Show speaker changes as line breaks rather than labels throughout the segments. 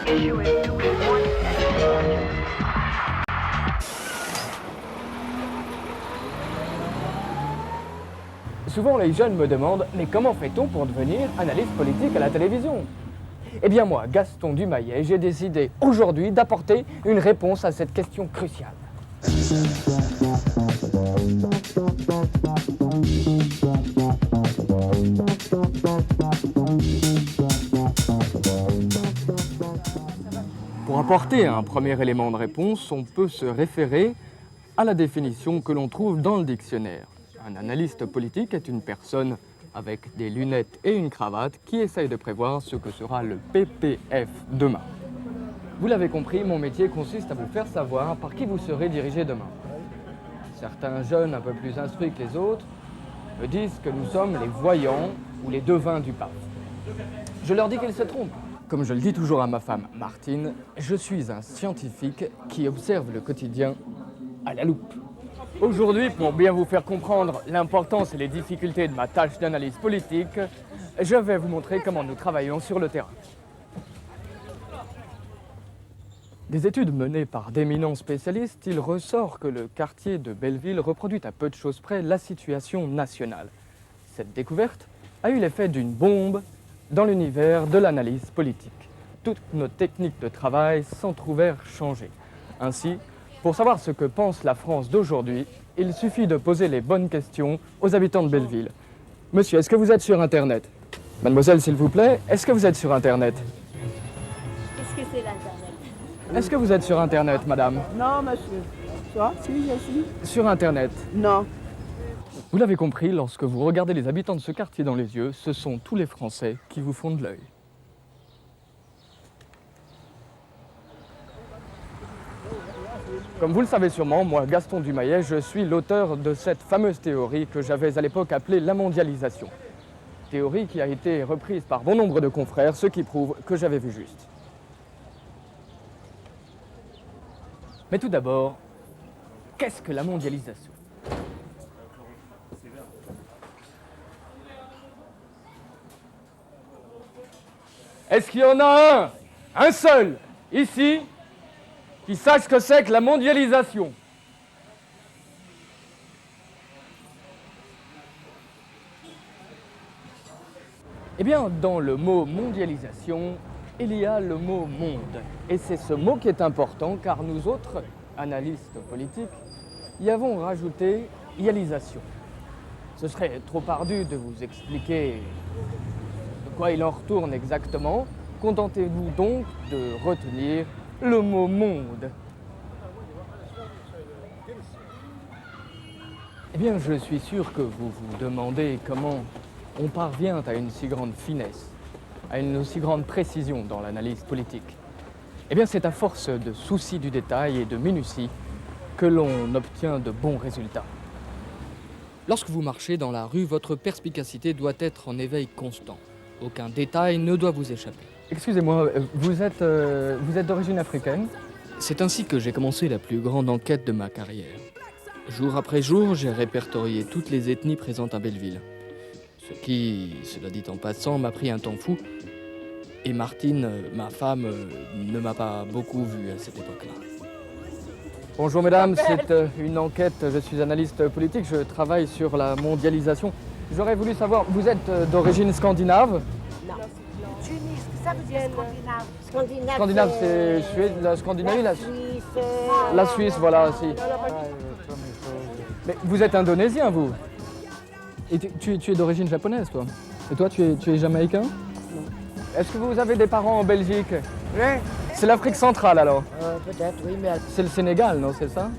Issue is 2.1 and
Souvent, les jeunes me demandent « Mais comment fait-on pour devenir analyste politique à la télévision ?» Eh bien moi, Gaston Dumayet, j'ai décidé aujourd'hui d'apporter une réponse à cette question cruciale. Pour apporter un premier élément de réponse, on peut se référer à la définition que l'on trouve dans le dictionnaire. Un analyste politique est une personne avec des lunettes et une cravate qui essaye de prévoir ce que sera le PPF demain. Vous l'avez compris, mon métier consiste à vous faire savoir par qui vous serez dirigé demain. Certains jeunes un peu plus instruits que les autres me disent que nous sommes les voyants ou les devins du pape. Je leur dis qu'ils se trompent. Comme je le dis toujours à ma femme Martine, je suis un scientifique qui observe le quotidien à la loupe. Aujourd'hui, pour bien vous faire comprendre l'importance et les difficultés de ma tâche d'analyse politique, je vais vous montrer comment nous travaillons sur le terrain. Des études menées par d'éminents spécialistes, il ressort que le quartier de Belleville reproduit à peu de choses près la situation nationale. Cette découverte a eu l'effet d'une bombe dans l'univers de l'analyse politique. Toutes nos techniques de travail s'en trouvèrent changées. Ainsi, pour savoir ce que pense la France d'aujourd'hui, il suffit de poser les bonnes questions aux habitants de Belleville. Monsieur, est-ce que vous êtes sur Internet? Mademoiselle, s'il vous plaît, est-ce que vous êtes sur Internet?
Qu'est-ce que c'est l'Internet?
Est-ce que vous êtes sur Internet, madame?
Non, monsieur. Toi? Si, je suis.
Sur Internet.
Non.
Vous l'avez compris, lorsque vous regardez les habitants de ce quartier dans les yeux, ce sont tous les Français qui vous font de l'œil. Comme vous le savez sûrement, moi, Gaston Dumayet, je suis l'auteur de cette fameuse théorie que j'avais à l'époque appelée la mondialisation. Théorie qui a été reprise par bon nombre de confrères, ce qui prouve que j'avais vu juste. Mais tout d'abord, qu'est-ce que la mondialisation? Est-ce qu'il y en a un seul, ici, qui sache ce que c'est que la mondialisation? Eh bien, dans le mot mondialisation, il y a le mot monde. Et c'est ce mot qui est important car nous autres, analystes politiques, y avons rajouté ialisation. Ce serait trop ardu de vous expliquer de quoi il en retourne exactement. Contentez-vous donc de retenir le mot monde. Eh bien, je suis sûr que vous vous demandez comment on parvient à une si grande finesse, à une aussi grande précision dans l'analyse politique. Eh bien, c'est à force de souci du détail et de minutie que l'on obtient de bons résultats. Lorsque vous marchez dans la rue, votre perspicacité doit être en éveil constant. Aucun détail ne doit vous échapper. Excusez-moi, vous êtes d'origine africaine? C'est ainsi que j'ai commencé la plus grande enquête de ma carrière. Jour après jour, j'ai répertorié toutes les ethnies présentes à Belleville. Ce qui, cela dit en passant, m'a pris un temps fou. Et Martine, ma femme, ne m'a pas beaucoup vu à cette époque-là. Bonjour mesdames, c'est une enquête, je suis analyste politique, je travaille sur la mondialisation. J'aurais voulu savoir, vous êtes d'origine scandinave?
Non. Tunis, ça veut dire scandinave.
Scandinave, c'est Suède, la Scandinavie,
La Suisse.
la Suisse, voilà, si. Mais vous êtes indonésien, vous? Et tu es d'origine japonaise, toi? Et toi, tu es jamaïcain?
Non.
Est-ce que vous avez des parents en Belgique?
Oui.
C'est l'Afrique centrale, alors?
Peut-être, oui, mais...
C'est le Sénégal, non, c'est ça?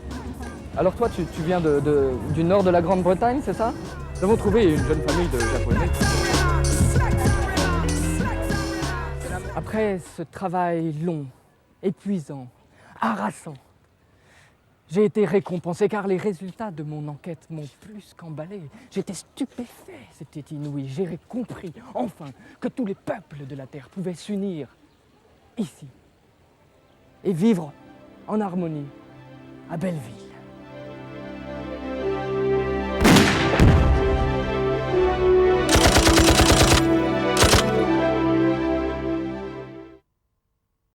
Alors toi, tu viens du nord de la Grande-Bretagne, c'est ça? Nous avons trouvé une jeune famille de Japonais. Après ce travail long, épuisant, harassant, j'ai été récompensé car les résultats de mon enquête m'ont plus qu'emballé. J'étais stupéfait, c'était inouï. J'ai compris, enfin, que tous les peuples de la Terre pouvaient s'unir ici et vivre en harmonie à Belleville.